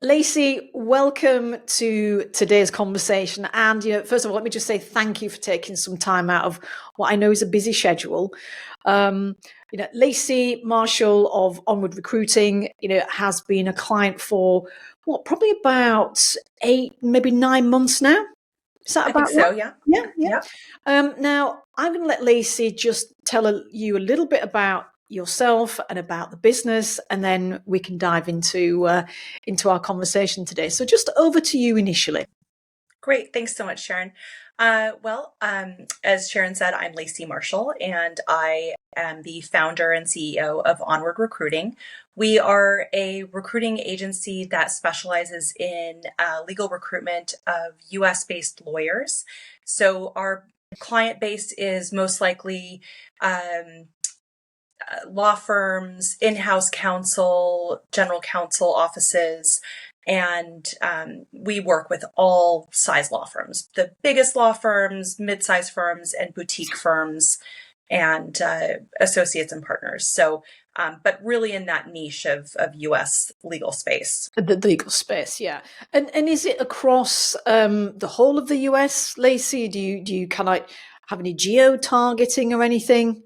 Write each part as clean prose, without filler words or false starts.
Lacie, welcome to today's conversation. And first of all, let me just say thank you for taking some time out of what I know is a busy schedule. Lacie Marshall of Onward Recruiting, has been a client for probably about 8, maybe 9 months now. Is that I think about right? so. Yeah. Yeah, yeah. Yeah. Now, I'm going to let Lacie just tell you a little bit about yourself and about the business, and then we can dive into our conversation today. So, just over to you initially. Great. Thanks so much, Sharon. As Sharon said, I'm Lacie Marshall, and I am the founder and CEO of Onward Recruiting. We are a recruiting agency that specializes in legal recruitment of US-based lawyers. So our client base is most likely law firms, in-house counsel, general counsel offices, and we work with all size law firms, the biggest law firms, mid-size firms, and boutique firms, and associates and partners. So, but really in that niche of U.S. legal space. The legal space, yeah. And is it across the whole of the US, Lacie? Do you kind of have any geo targeting or anything?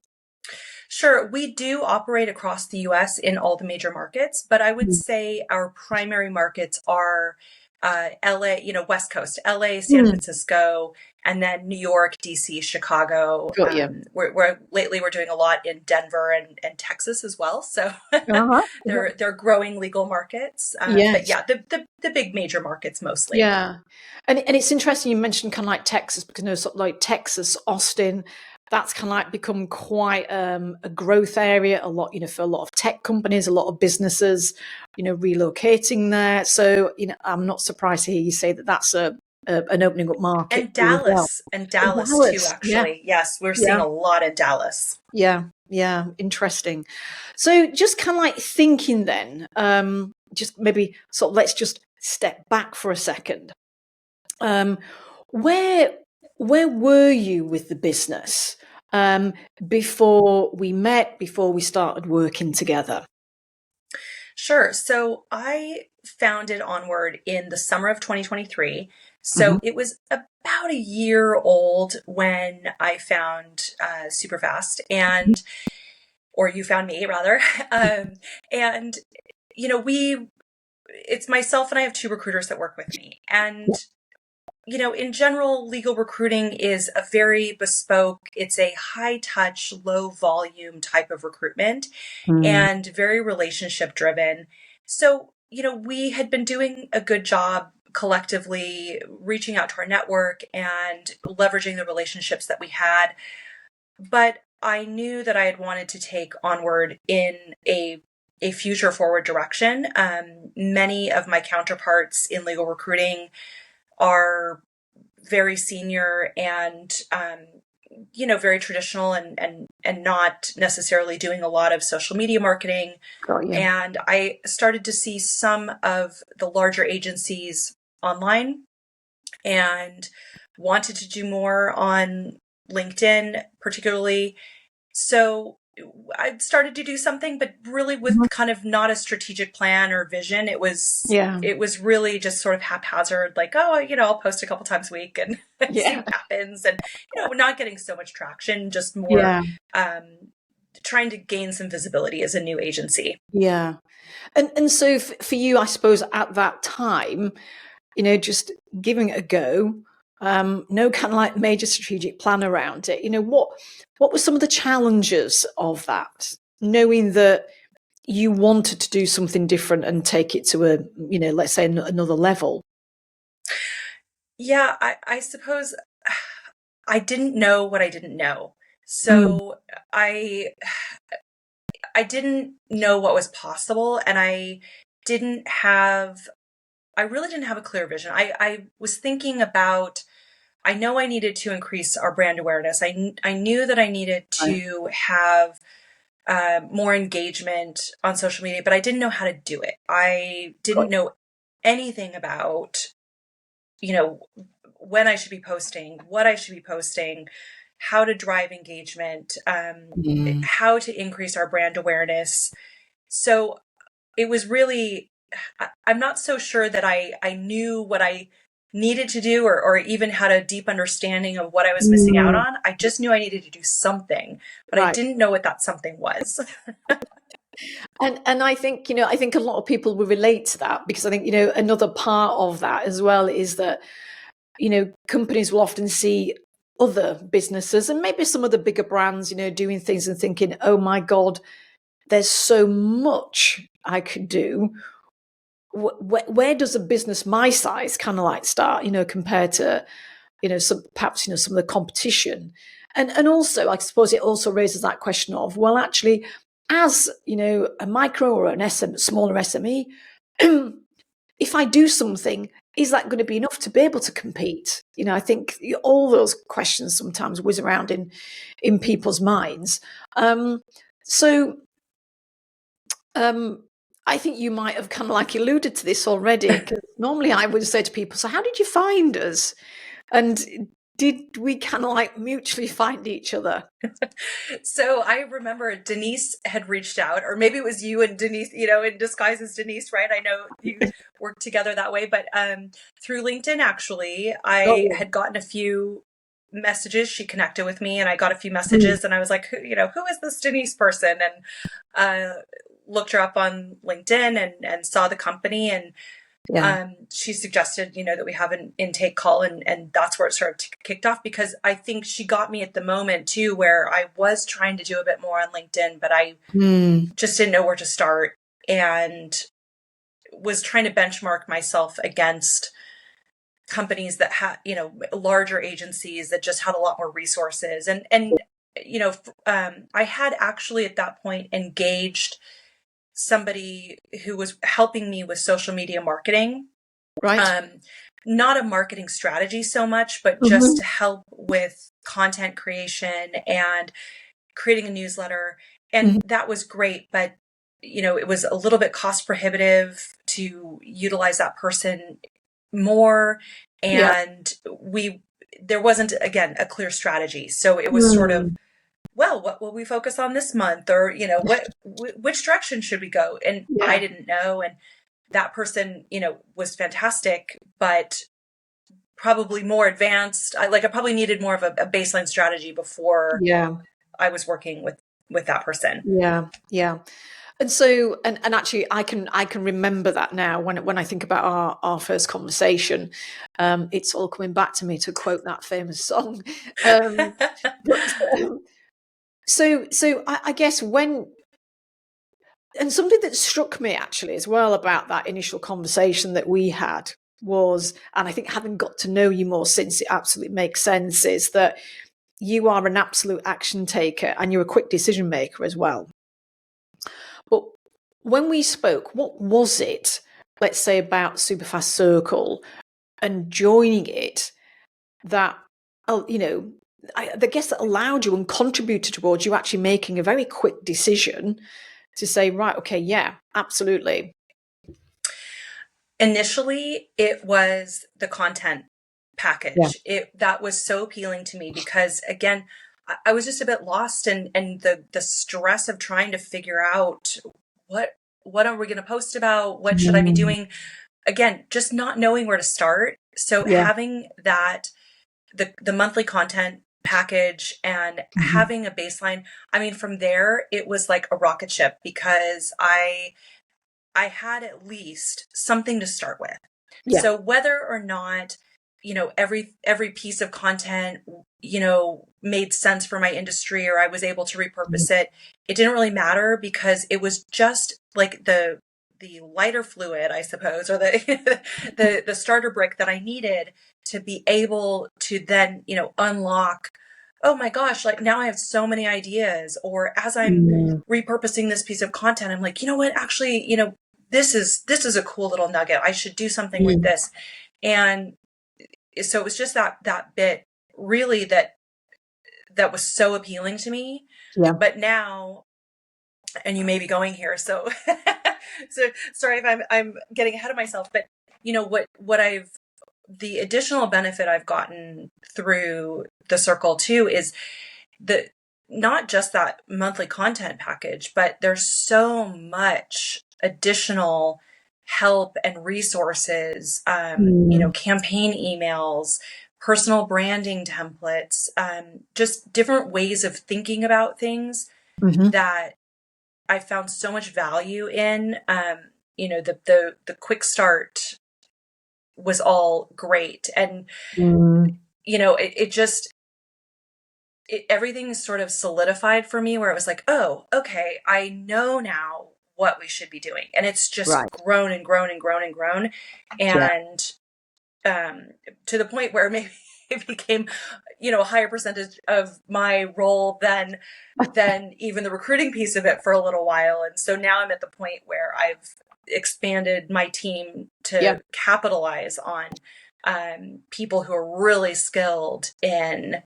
Sure, we do operate across the US in all the major markets, but I would say our primary markets are LA, West Coast, LA, San Mm. Francisco, and then New York, DC, Chicago. Got you. Lately we're doing a lot in Denver and Texas as well. So Uh-huh. they're growing legal markets. But Yes. yeah, the big major markets mostly. Yeah. And it's interesting you mentioned kind of like Texas, because sort of like Texas, Austin, that's kind of like become quite a growth area a lot, for a lot of tech companies, a lot of businesses, relocating there. So, I'm not surprised to hear you say that that's an opening up market And for you as well. Dallas too, Dallas, yeah, actually. Yes, we're seeing yeah, a lot in Dallas. yeah, yeah, interesting. So just kind of like thinking then, just maybe sort of let's just step back for a second. Um, where where were you with the business before we met, before we started working together? Sure. So I founded Onward in the summer of 2023. Hmm. So it was about a year old when I found Superfast or you found me rather. Um, and, it's myself and I have two recruiters that work with me. And, in general, legal recruiting is a very bespoke, it's a high touch, low volume type of recruitment Mm. and very relationship driven. So, we had been doing a good job collectively reaching out to our network and leveraging the relationships that we had. But I knew that I had wanted to take Onward in a future forward direction. Many of my counterparts in legal recruiting are very senior and very traditional and not necessarily doing a lot of social media marketing. Got you. And I started to see some of the larger agencies online and wanted to do more on LinkedIn particularly. So I started to do something, but really with Mhm. kind of not a strategic plan or vision. It was Yeah, it was really just sort of haphazard, like, oh, I'll post a couple times a week and see yeah, what happens. And, not getting so much traction, just more yeah, trying to gain some visibility as a new agency. yeah. And so for you, I suppose at that time, just giving it a go. No kind of like major strategic plan around it. What were some of the challenges of that? Knowing that you wanted to do something different and take it to let's say another level. Yeah, I suppose I didn't know what I didn't know. Mm. So I didn't know what was possible and didn't have I really didn't have a clear vision. I was thinking about, I know I needed to increase our brand awareness. I knew that I needed Right. to have more engagement on social media, but I didn't know how to do it. I Got didn't know anything about, you know, when I should be posting, what I should be posting, how to drive engagement, you. how to increase our brand awareness. So it was really I'm not so sure that I knew what I needed to do, or even had a deep understanding of what I was missing out Mm, on. I just knew I needed to do something, but I right. didn't know what that something was. And I think, I think a lot of people will relate to that, because I think, another part of that as well is that, companies will often see other businesses and maybe some of the bigger brands, doing things and thinking, oh my God, there's so much I could do. Where does a business my size kind of like start, compared to, perhaps, some of the competition? And also, I suppose it also raises that question of, well, actually, as, a micro or an smaller SME, if I do something, is that going to be enough to be able to compete? I think all those questions sometimes whiz around in people's minds. So um, I think you might have kind of like alluded to this already, because normally I would say to people, so how did you find us? And did we kind of like mutually find each other? So I remember Denise had reached out, or maybe it was you and Denise, in disguise as Denise, right? I know you worked together that way, but through LinkedIn, actually, I Oh, had gotten a few messages. She connected with me, and I got a few mm, messages, and I was like, who is this Denise person? And looked her up on LinkedIn, and saw the company, and yeah. she suggested, that we have an intake call, and that's where it sort of kicked off, because I think she got me at the moment too, where I was trying to do a bit more on LinkedIn, but I Mm, just didn't know where to start, and was trying to benchmark myself against companies that had, larger agencies that just had a lot more resources. And, I had actually at that point engaged somebody who was helping me with social media marketing. right. um, Not a marketing strategy so much, but just Hmm. to help with content creation and creating a newsletter. And Hmm. that was great, but it was a little bit cost prohibitive to utilize that person more. Yeah. And there wasn't, again, a clear strategy. So it was sort of, Mm, well, what will we focus on this month? Or, which direction should we go? And I yeah. didn't know. And that person, was fantastic, but probably more advanced. I probably needed more of a baseline strategy before Yeah. I was working with that person. Yeah. Yeah. And so, and actually, I can remember that now when I think about our first conversation. It's all coming back to me, to quote that famous song. Um, but I guess when, and something that struck me actually as well about that initial conversation that we had was, and I think having got to know you more since, it absolutely makes sense, is that you are an absolute action taker and you're a quick decision maker as well. But when we spoke, what was it, let's say, about Superfast Circle and joining it that, I guess that allowed you and contributed towards you actually making a very quick decision to say, right, okay, yeah, absolutely. Initially, it was the content Yeah. package. That was so appealing to me because, again, I was just a bit lost, and the stress of trying to figure out what are we going to post about? What should I be Mm, doing? Again, just not knowing where to start. So yeah. having that, the monthly content package, and Mhm. having a baseline, I mean, from there it was like a rocket ship, because I had at least something to start with. Yeah. So whether or not, every piece of content, made sense for my industry, or I was able to Mhm. repurpose it, it didn't really matter, because it was just like the lighter fluid, I suppose, or the the starter brick that I needed to be able to then, unlock, oh my gosh, like now I have so many ideas. Or as I'm Mm, repurposing this piece of content, I'm like, you know what, actually, this is a cool little nugget. I should do something with mm, this. And so it was just that bit, really, that was so appealing to me. yeah. But now, and you may be going here, so so sorry if I'm getting ahead of myself, but what I've the additional benefit I've gotten through the circle too is the not just that monthly content package, but there's so much additional help and resources, campaign emails, personal branding templates, just different ways of thinking about things that I found so much value in. The quick start was all great. And, everything sort of solidified for me where it was like, oh, okay, I know now what we should be doing. And it's just grown and grown and grown and grown. And to the point where maybe it became, a higher percentage of my role than even the recruiting piece of it for a little while. And so now I'm at the point where I've expanded my team to capitalize on people who are really skilled in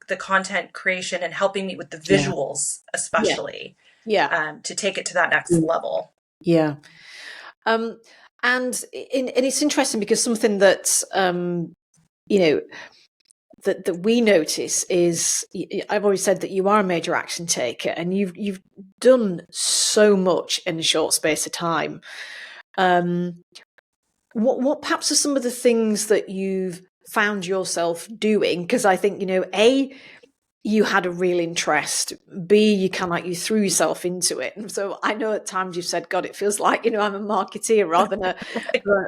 the content creation and helping me with the visuals, especially, to take it to that next level. Yeah. And it's interesting because something that, that we notice is, I've always said that you are a major action taker and you've done so much in a short space of time. What perhaps are some of the things that you've found yourself doing? Because I think, A, you had a real interest. B, you you threw yourself into it. And so I know at times you've said, God, it feels like, I'm a marketeer rather than a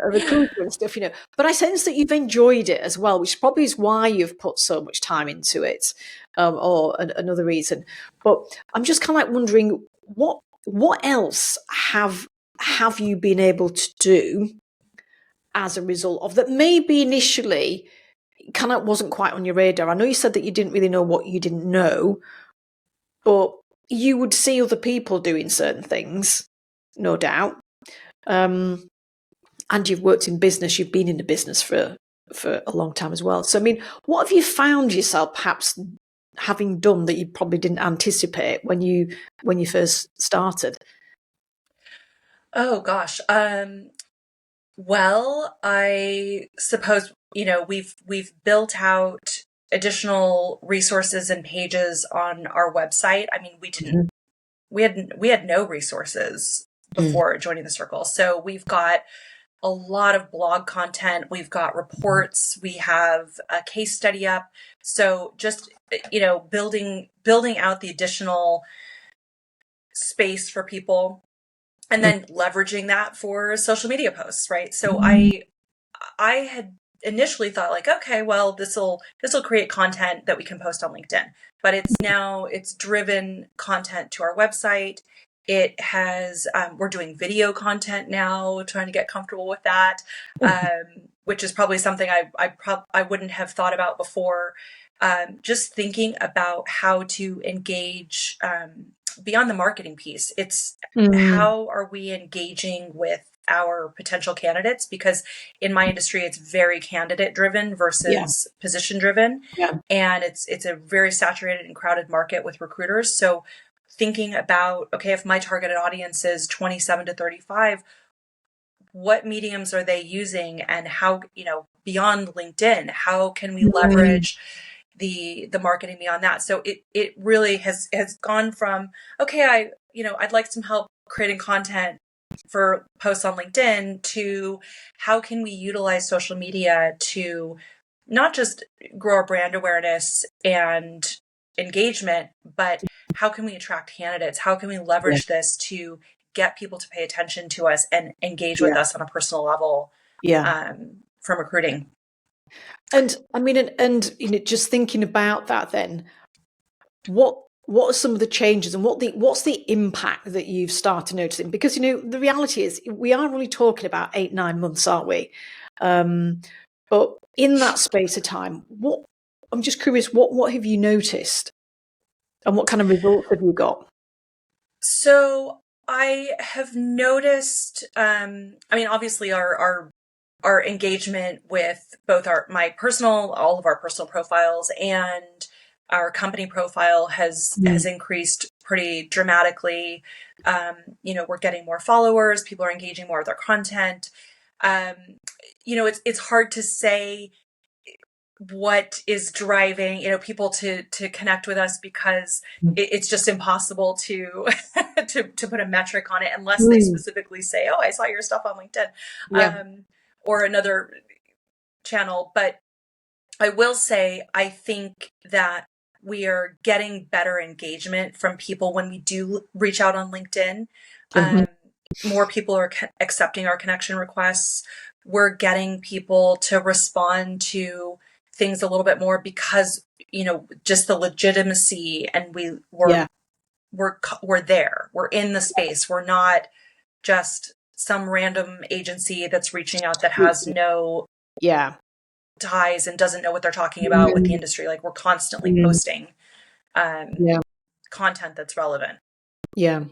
recruiter and stuff, But I sense that you've enjoyed it as well, which probably is why you've put so much time into it, or another reason. But I'm just kind of wondering, what else have you been able to do as a result of that? Maybe initially kind of wasn't quite on your radar. I know you said that you didn't really know what you didn't know, but you would see other people doing certain things, no doubt. And you've worked in business, you've been in the business for a long time as well. So, I mean, what have you found yourself perhaps having done that you probably didn't anticipate when you first started? Oh gosh. Well, I suppose, we've built out additional resources and pages on our website. I mean, we had no resources before joining the circle. So we've got a lot of blog content. We've got reports. We have a case study up. So just, building out the additional space for people and then leveraging that for social media posts, right? So I had initially thought like, okay, well, this will create content that we can post on LinkedIn, but it's driven content to our website. It has, we're doing video content now, trying to get comfortable with that, which is probably something I wouldn't have thought about before. Just thinking about how to engage, beyond the marketing piece. It's how are we engaging with our potential candidates? Because in my industry, it's very candidate driven versus position driven. And it's a very saturated and crowded market with recruiters. So thinking about, okay, if my targeted audience is 27 to 35, what mediums are they using, and how, beyond LinkedIn, how can we leverage the marketing beyond that? So it really has gone from, okay, I'd like some help creating content for posts on LinkedIn, to how can we utilize social media to not just grow our brand awareness and engagement, but how can we attract candidates? How can we leverage this to get people to pay attention to us and engage with us on a personal level, from recruiting? And I mean, and just thinking about that, then what are some of the changes and what's the impact that you've started noticing? Because the reality is we are only talking about 8-9 months, aren't we? But in that space of time, I'm just curious, what have you noticed, and what kind of results have you got? So I have noticed, obviously our engagement with both all of our personal profiles and our company profile has increased pretty dramatically. We're getting more followers. People are engaging more with our content. It's hard to say what is driving, people to connect with us, because it's just impossible to to put a metric on it unless they Mm. specifically say, "Oh, I saw your stuff on LinkedIn," Yeah. or another channel. But I will say, I think that we are getting better engagement from people when we do reach out on LinkedIn. Mhm. More people are accepting our connection requests. We're getting people to respond to things a little bit more because, just the legitimacy, and Yeah. we're there. We're in the space. We're not just some random agency that's reaching out that has no Yeah. ties and doesn't know what they're talking about with the Mm. industry. Like, we're constantly Mm. posting um, Yeah. content that's relevant. Yeah.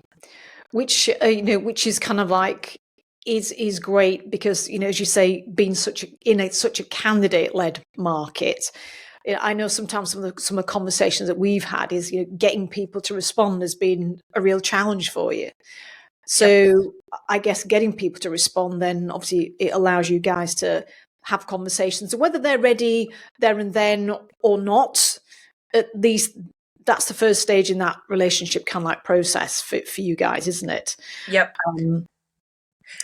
Which is kind of like is great because as you say, being such a candidate led market. I know sometimes some of the conversations that we've had is getting people to respond has been a real challenge for you. Yep. So I guess getting people to respond, then obviously it allows you guys to have conversations, whether they're ready there and then or not. At least that's the first stage in that relationship kind of like process for you guys, isn't it? Yep. Um,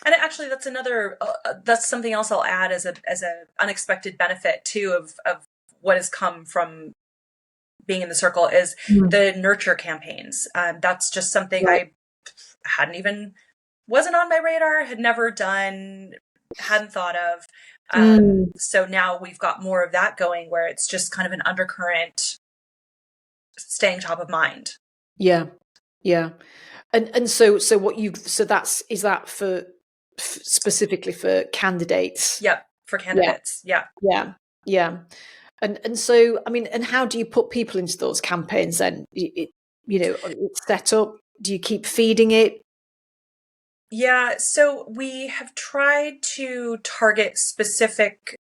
And actually, that's something else I'll add as a unexpected benefit too of what has come from being in the circle is Mm. the nurture campaigns. That's just something Right. I hadn't even wasn't on my radar, had never done, hadn't thought of. Mm. So now we've got more of that going, where it's just kind of an undercurrent staying top of mind. Yeah. Yeah. And so what you so that's is that for specifically for candidates? Yep, for Yeah. candidates. Yeah. Yeah. Yeah. And so, I mean, and how do you put people into those campaigns then? It's set up. Do you keep feeding it? Yeah, so we have tried to target specific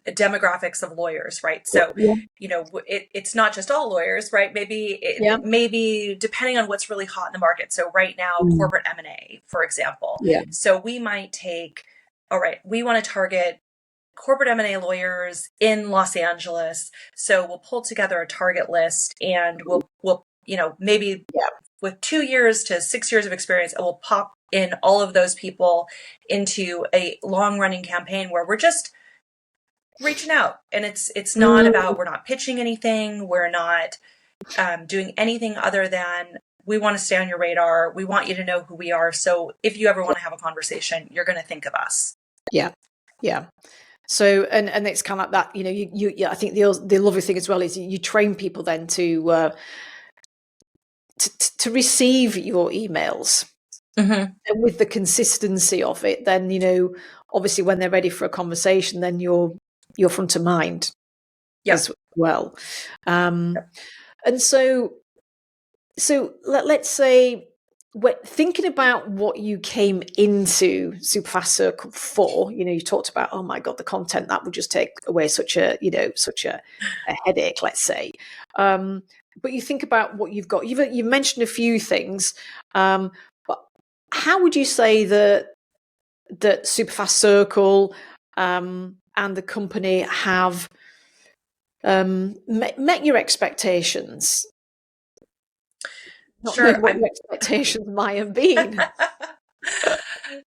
demographics of lawyers, right? So, Yeah. it's not just all lawyers, right? Yeah. Maybe depending on what's really hot in the market. So right now, Mm. corporate M&A, for example. Yeah. So we might take, all right, we want to target corporate M&A lawyers in Los Angeles. So we'll pull together a target list, and we'll maybe Yeah. with 2 years to 6 years of experience, it will pop in all of those people into a long running campaign where we're just reaching out, and it's not Mm. about, we're not pitching anything, we're not doing anything other than, we want to stay on your radar, we want you to know who we are, so if you ever want to have a conversation, you're going to think of us. Yeah. Yeah. So and it's kind of like that. I think the lovely thing as well is you train people then to receive your emails. Mm-hmm. And with the consistency of it, then obviously when they're ready for a conversation, then you're front of mind Yep. as well. Yep. And let's say, thinking about what you came into Superfast Circle for, you talked about, oh my God, the content that would just take away such a headache, let's say. But you think about what you've got. You've mentioned a few things, but how would you say that Superfast Circle and the company have met your expectations? Not knowing Sure. what your expectations might have been.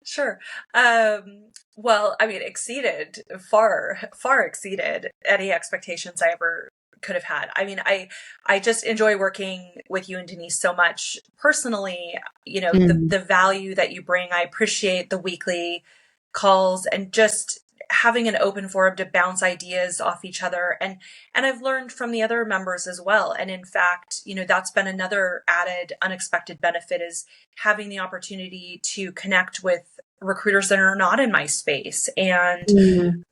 Sure. Well, I mean, exceeded, far exceeded any expectations I ever could have had. I mean, I just enjoy working with you and Denise so much personally. Mm. The value that you bring. I appreciate the weekly calls and just having an open forum to bounce ideas off each other. And I've learned from the other members as well. And in fact, that's been another added unexpected benefit, is having the opportunity to connect with recruiters that are not in my space, and Mm.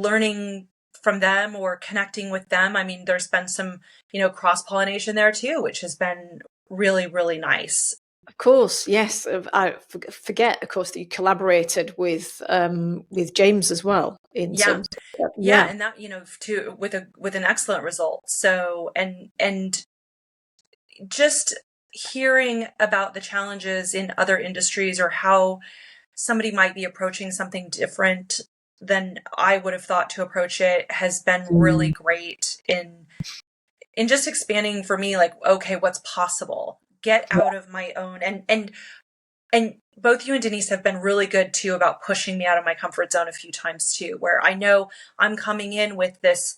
learning from them or connecting with them. I mean, there's been some cross pollination there too, which has been really, really nice. Of course, yes. I forget, of course, that you collaborated with James as well in Yeah. terms of, Yeah, yeah. and that, to with an excellent result. So, and just hearing about the challenges in other industries, or how somebody might be approaching something different than I would have thought to approach it has been really Mm. great in just expanding for me, like, okay, what's possible? Get Yeah. out of my own and both you and Denise have been really good too about pushing me out of my comfort zone a few times too, where I know I'm coming in with this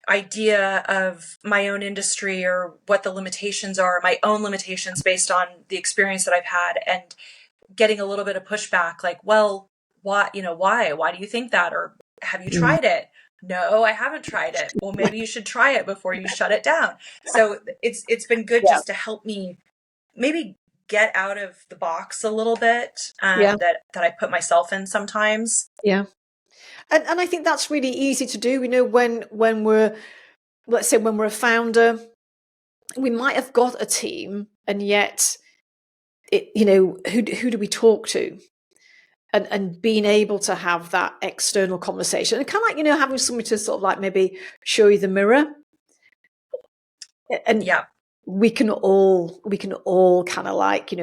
idea of my own industry or what the limitations are, my own limitations based on the experience that I've had, and getting a little bit of pushback like, well, why, why do you think that? Or have you Mm. tried it? No, I haven't tried it. Well, maybe you should try it before you shut it down. So it's been good Yeah. just to help me maybe get out of the box a little bit, Yeah. that I put myself in sometimes. Yeah. And I think that's really easy to do. When we're, let's say, when we're a founder, we might have got a team, and yet who do we talk to? And being able to have that external conversation, and kind of like, having somebody to sort of like maybe show you the mirror, and Yeah. we can all kind of like,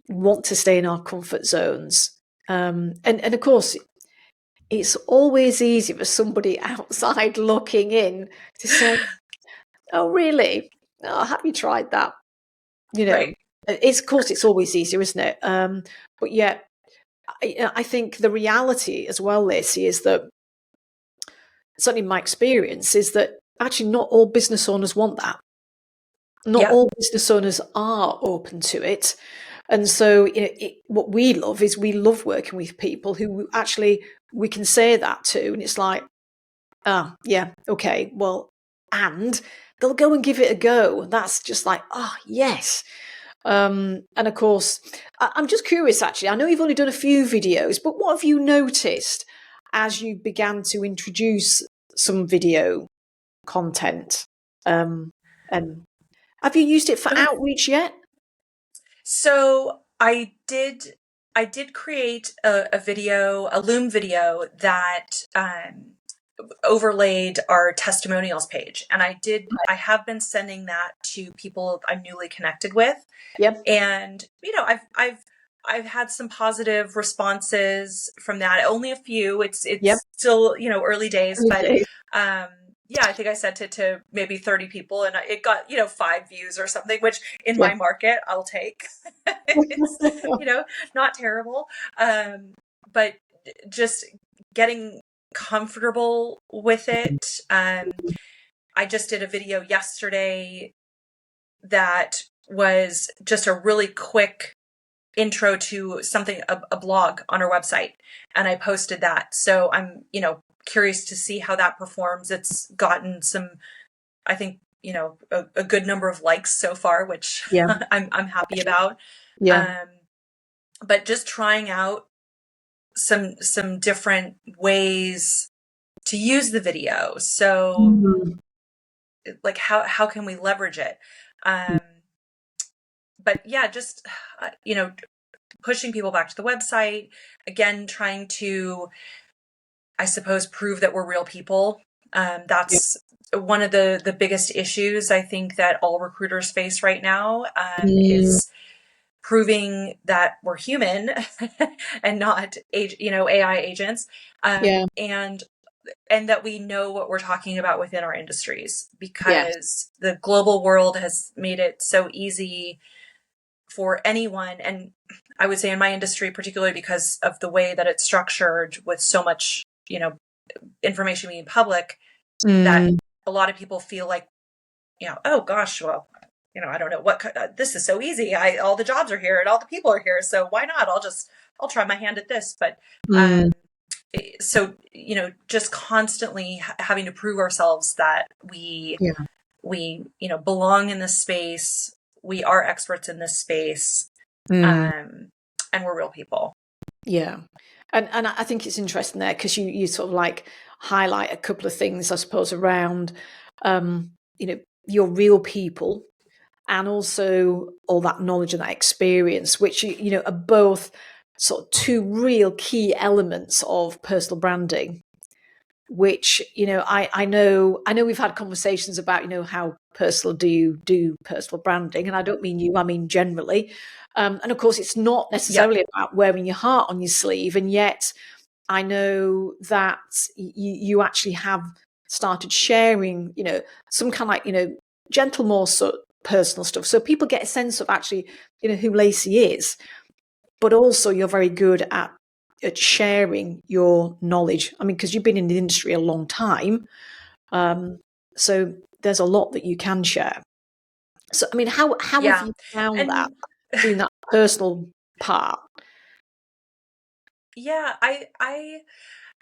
want to stay in our comfort zones. And of course, it's always easy for somebody outside looking in to say, "Oh, really? Oh, have you tried that?" Right. It's, of course, it's always easier, isn't it? But yet, I think the reality as well, Lacie, is that, certainly my experience, is that actually not all business owners want that. Not Yeah. all business owners are open to it. And so, what we love is we love working with people who actually we can say that to. And it's like, ah, yeah, okay, well, and they'll go and give it a go. That's just like, oh, yes. And of course, I'm just curious, actually. I know you've only done a few videos, but what have you noticed as you began to introduce some video content? And have you used it for Okay. outreach yet? So I did create a video, a Loom video that overlaid our testimonials page. And I have been sending that to people I'm newly connected with. Yep. And, I've had some positive responses from that. Only a few. Yep. It's still, early days, but, Okay. um, yeah, I think I sent it to maybe 30 people and it got, 5 views or something, which in Yeah. my market, I'll take. It's, not terrible. But just getting comfortable with it. I just did a video yesterday that was just a really quick intro to something, a blog on our website. And I posted that. So I'm, curious to see how that performs. It's gotten some, I think, a good number of likes so far, which Yeah. I'm happy about. Yeah. Um, but just trying out some different ways to use the video. So Mhm. like how can we leverage it? But yeah, just, pushing people back to the website, again, trying to, I suppose, prove that we're real people. Yeah. That's one of the biggest issues I think that all recruiters face right now, Mm. is proving that we're human and not AI agents, Yeah. and that we know what we're talking about within our industries, Yes. because the global world has made it so easy for anyone. And I would say in my industry, particularly because of the way that it's structured with so much, information being public, that Mm. a lot of people feel like, oh gosh, well, I don't know this is so easy. All the jobs are here and all the people are here. So why not? I'll try my hand at this. But, Mm. so, just constantly having to prove ourselves that Yeah. we, belong in this space. We are experts in this space. Mm. And we're real people. Yeah. And I think it's interesting there because you sort of like highlight a couple of things, I suppose, around, your real people, and also all that knowledge and that experience, which, are both sort of two real key elements of personal branding, which, I know we've had conversations about, how personal do you do personal branding? And I don't mean you, I mean generally. And of course, it's not Yeah. necessarily about wearing your heart on your sleeve. And yet, I know that you actually have started sharing, some kind of gentle, more personal stuff. So people get a sense of actually, who Lacie is, but also you're very good at sharing your knowledge. I mean, because you've been in the industry a long time. So there's a lot that you can share. So, I mean, how have Yeah. you found that, And doing that personal part? yeah,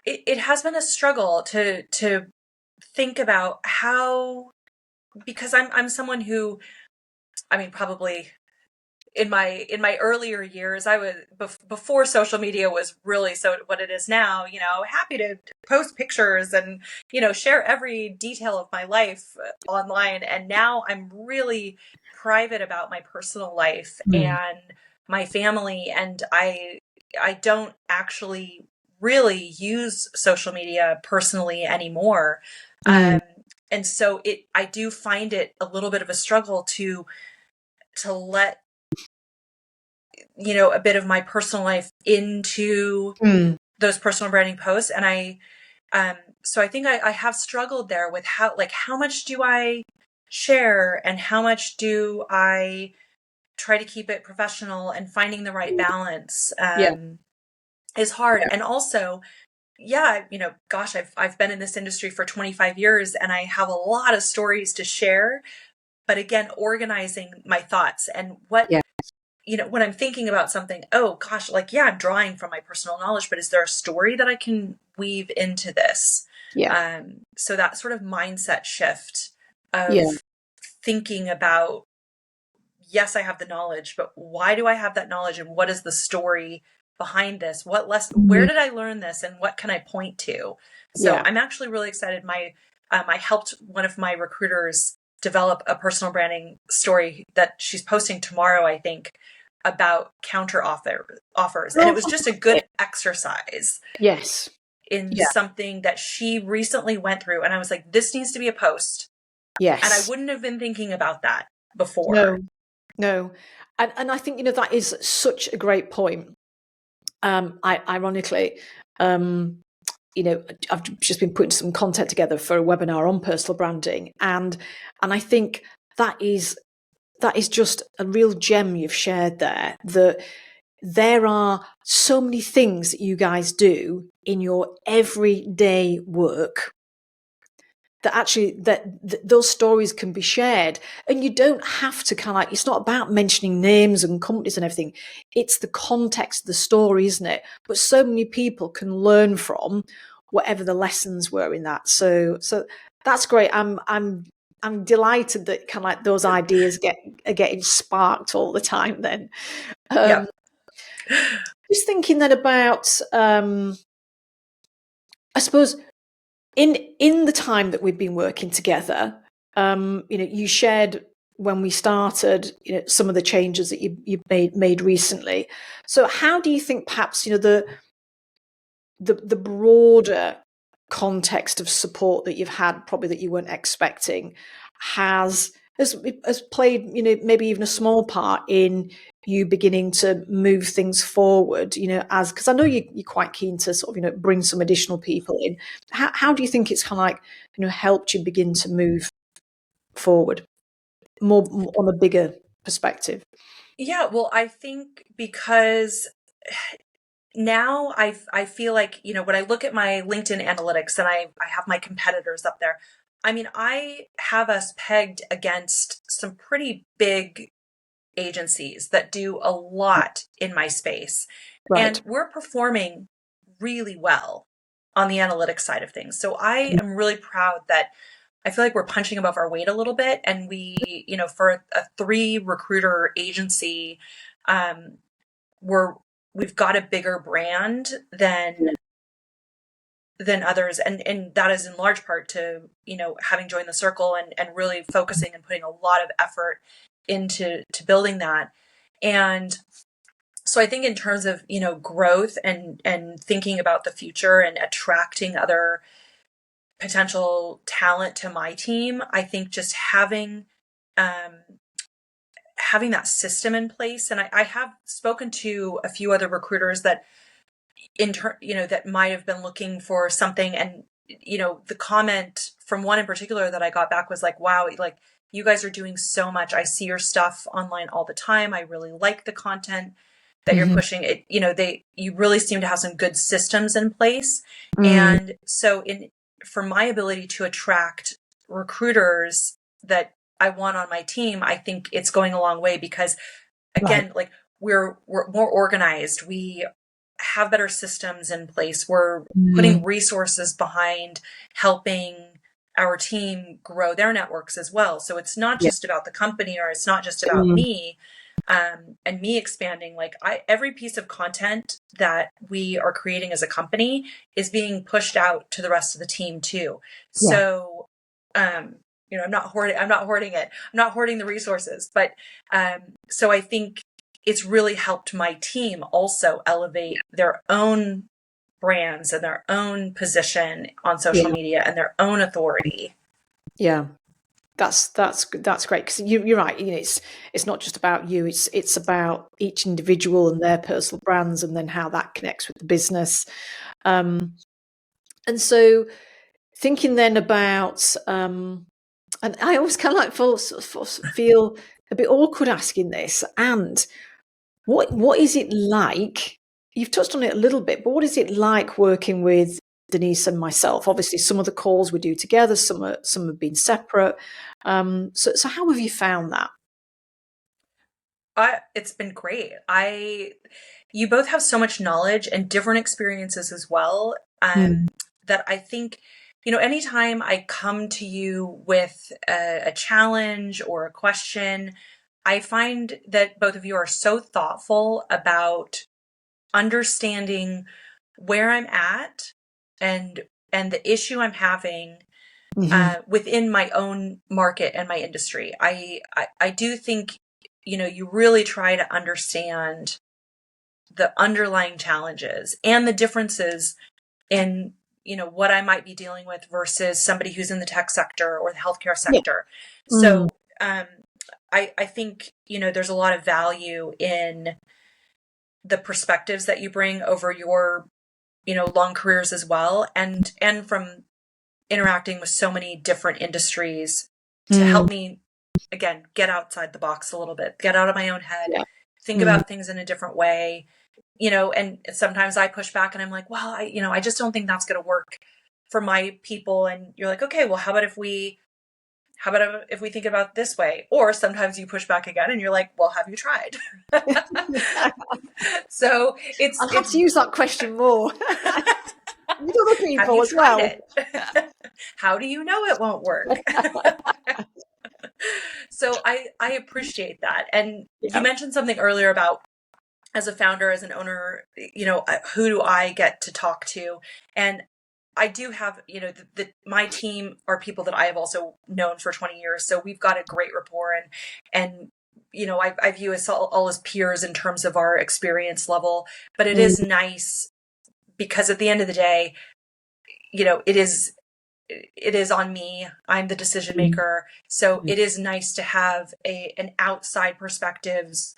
it has been a struggle to think about how, because I'm someone who, I mean, probably in my earlier years, I was before social media was really so what it is now, happy to post pictures and, share every detail of my life online. And now I'm really private about my personal life Mm. and my family. And I don't actually really use social media personally anymore. Mm. Um, and so I do find it a little bit of a struggle to let a bit of my personal life into Mm. those personal branding posts. And so I think I have struggled there with how much do I share and how much do I try to keep it professional, and finding the right balance Yeah. is hard. Yeah. And also, yeah, gosh, I've been in this industry for 25 years and I have a lot of stories to share. But again, organizing my thoughts and Yeah. when I'm thinking about something, oh gosh, yeah, I'm drawing from my personal knowledge, but is there a story that I can weave into this? Yeah. So that sort of mindset shift Yeah. of thinking about, yes, I have the knowledge, but why do I have that knowledge? And what is the story behind this? Where Mm. did I learn this? And what can I point to? So Yeah. I'm actually really excited. I helped one of my recruiters develop a personal branding story that she's posting tomorrow, I think, about offers. And it Oh, was just a fantastic. good exercise Yes. in Yeah. something that she recently went through. And I was like, this needs to be a post. And I Yes. wouldn't have been thinking about that before. No. No. And I think, that is such a great point. Ironically, um, I've just been putting some content together for a webinar on personal branding, and I think that is just a real gem you've shared there. That there are so many things that you guys do in your everyday work that actually those stories can be shared, and you don't have to kind of it's not about mentioning names and companies and everything. It's the context of the story, isn't it? But so many people can learn from whatever the lessons were in that. So that's great. I'm delighted that kind of those ideas are getting sparked all the time then. Yep. Just thinking then about I suppose in the time that we've been working together, you shared when we started, some of the changes that you've made recently. So how do you think perhaps, the broader context of support that you've had, probably that you weren't expecting, has played, maybe even a small part in you beginning to move things forward, as because I know you're quite keen to sort of, bring some additional people in. How do you think it's kind of helped you begin to move forward more on a bigger perspective? Yeah, well, I think because now I feel like, when I look at my LinkedIn analytics and I have my competitors up there, I mean, I have us pegged against some pretty big agencies that do a lot in my space. Right. And we're performing really well on the analytics side of things. So I am really proud that I feel like we're punching above our weight a little bit. And we, for a 3 recruiter agency, um, we've got a bigger brand than others. And that is in large part to, having joined the circle and really focusing and putting a lot of effort into building that. And so I think in terms of, growth and thinking about the future and attracting other potential talent to my team, I think just um, having that system in place. And I have spoken to a few other recruiters that that might have been looking for something. And, the comment from one in particular that I got back was like, wow, like you guys are doing so much. I see your stuff online all the time. I really like the content that you're pushing it. You really seem to have some good systems in place. And so for my ability to attract recruiters that I want on my team, I think it's going a long way because again, Right. like we're more organized. We have better systems in place. We're putting resources behind helping our team grow their networks as well. So it's not Yeah. just about the company or it's not just about me and me expanding. Like every piece of content that we are creating as a company is being pushed out to the rest of the team too. Yeah. So, I'm not hoarding it. I'm not hoarding the resources, but, so I think it's really helped my team also elevate their own brands and their own position on social Yeah. media and their own authority. Yeah. That's great because you're right. It's not just about you. It's about each individual and their personal brands, and then how that connects with the business. And so, thinking then about, and I always kind of like feel a bit awkward asking this. And what is it like? You've touched on it a little bit, but what is it like working with Denise and myself? Obviously, some of the calls we do together, some have been separate. So how have you found that? It's been great. You both have so much knowledge and different experiences as well. That I think, anytime I come to you with a challenge or a question, I find that both of you are so thoughtful about understanding where I'm at and the issue I'm having within my own market and my industry. I do think, you really try to understand the underlying challenges and the differences in, what I might be dealing with versus somebody who's in the tech sector or the healthcare Yeah. sector. So, I think, there's a lot of value in the perspectives that you bring over your, long careers as well. And from interacting with so many different industries to help me, again, get outside the box a little bit, get out of my own head, Yeah. think about things in a different way, and sometimes I push back and I'm like, well, I just don't think that's going to work for my people. And you're like, okay, well, how about if we think about it this way? Or sometimes you push back again and you're like, well, have you tried? So I'll have to use that question more with other have people you as tried well. it? How do you know it won't work? So I appreciate that. And you Yeah. mentioned something earlier about, as a founder, as an owner, who do I get to talk to? And I do have, my team are people that I have also known for 20 years. So we've got a great rapport and, I view us all as peers in terms of our experience level, but it is nice because at the end of the day, it is on me. I'm the decision maker. So it is nice to have an outside perspectives,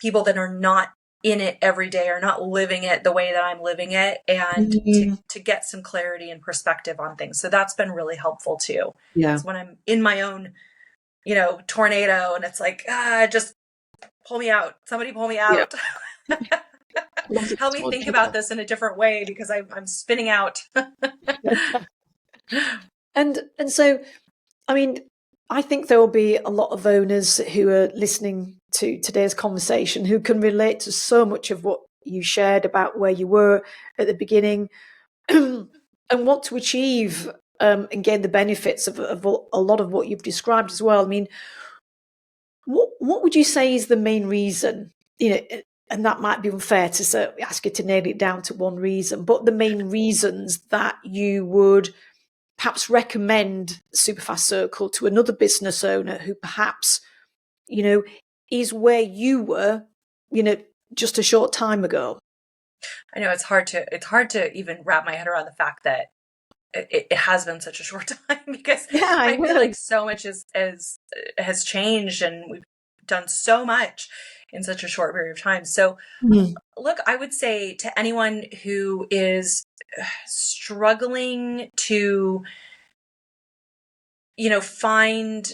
people that are not in it every day or not living it the way that I'm living it, and to get some clarity and perspective on things. So that's been really helpful too. Yeah. So when I'm in my own, tornado and it's like, just pull me out. Somebody pull me out. Help me think about this in a different way because I'm spinning out. And so, I mean, I think there will be a lot of owners who are listening to today's conversation who can relate to so much of what you shared about where you were at the beginning and want to achieve and gain the benefits of a lot of what you've described as well. I mean, what would you say is the main reason? And that might be unfair to ask you to nail it down to one reason, but the main reasons that you would perhaps recommend Superfast Circle to another business owner who perhaps, is where you were, just a short time ago. I know it's hard to even wrap my head around the fact that it has been such a short time because I feel like so much has changed and we've done so much. in such a short period of time. So look, I would say to anyone who is struggling to, find,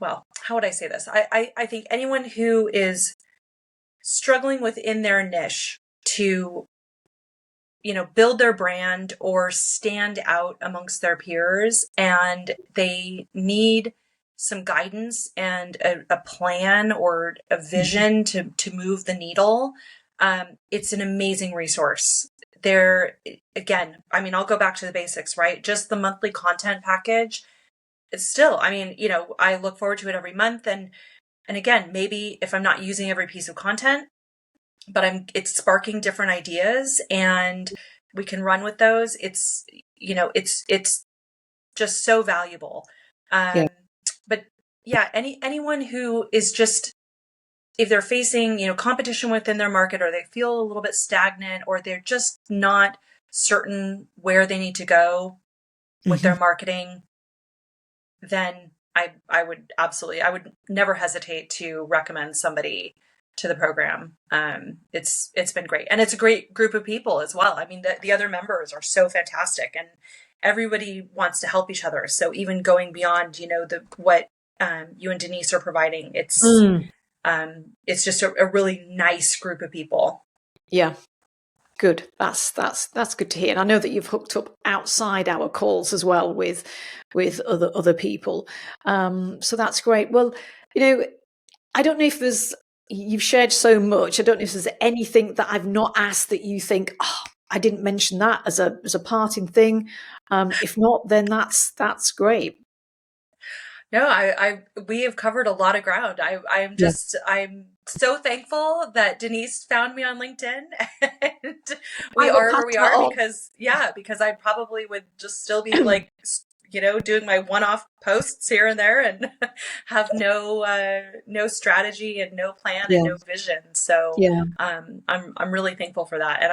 well, how would I say this? I think anyone who is struggling within their niche to, build their brand or stand out amongst their peers, and they need some guidance and a plan or a vision to move the needle, it's an amazing resource. There, again, I mean, I'll go back to the basics, right? Just the monthly content package. It's still, I mean, I look forward to it every month. And again, maybe if I'm not using every piece of content, but it's sparking different ideas and we can run with those. It's, it's just so valuable. But yeah, anyone who is just, if they're facing, competition within their market, or they feel a little bit stagnant, or they're just not certain where they need to go with their marketing, then I would never hesitate to recommend somebody to the program. It's been great, and it's a great group of people as well. I mean, the other members are so fantastic, and everybody wants to help each other. So even going beyond, what you and Denise are providing, it's just a really nice group of people. Yeah. Good. That's good to hear. And I know that you've hooked up outside our calls as well with other people. So that's great. Well, I don't know if you've shared so much. I don't know if there's anything that I've not asked that you think, oh, I didn't mention that as a parting thing. If not, then that's great. No, we have covered a lot of ground. I'm so thankful that Denise found me on LinkedIn, and we are where we are because I probably would just still be like, doing my one-off posts here and there and have no strategy and no plan and no vision. So I'm really thankful for that, and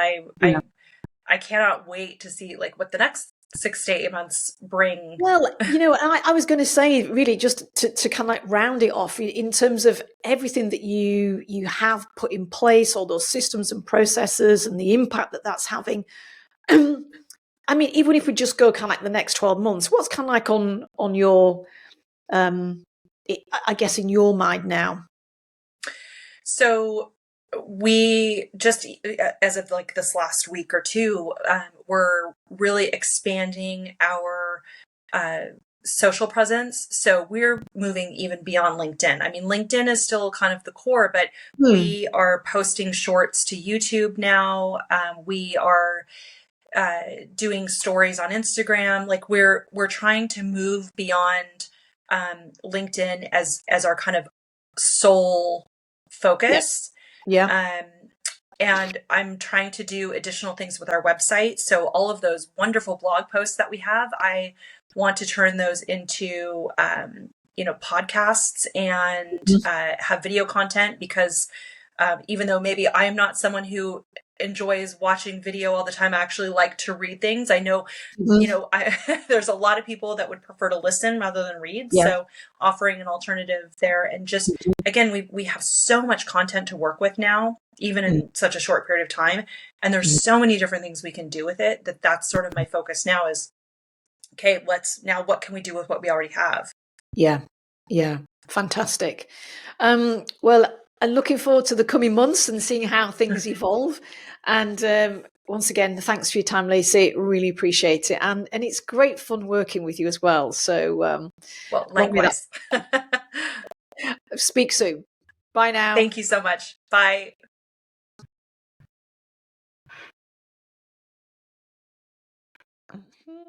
I cannot wait to see like what the next 6 to 8 months bring. Well, I was going to say, really, just to kind of like round it off in terms of everything that you have put in place, all those systems and processes, and the impact that that's having. I mean, even if we just go kind of like the next 12 months, what's kind of like on your, I guess, in your mind now? So we just, as of like this last week or two, we're really expanding our social presence. So we're moving even beyond LinkedIn. I mean, LinkedIn is still kind of the core, but we are posting shorts to YouTube now. We are doing stories on Instagram. Like we're trying to move beyond LinkedIn as our kind of sole focus. And I'm trying to do additional things with our website. So all of those wonderful blog posts that we have, I want to turn those into, podcasts and have video content, because even though maybe I am not someone who enjoys watching video all the time, I actually like to read things. I know, there's a lot of people that would prefer to listen rather than read. So offering an alternative there, and just, again, we have so much content to work with now, even in such a short period of time. And there's so many different things we can do with it, that's sort of my focus now is, okay, what can we do with what we already have? Yeah. Fantastic. Well, I'm looking forward to the coming months and seeing how things evolve. And once again, thanks for your time, Lacie. Really appreciate it. And it's great fun working with you as well. So, well, likewise. Speak soon. Bye now. Thank you so much. Bye.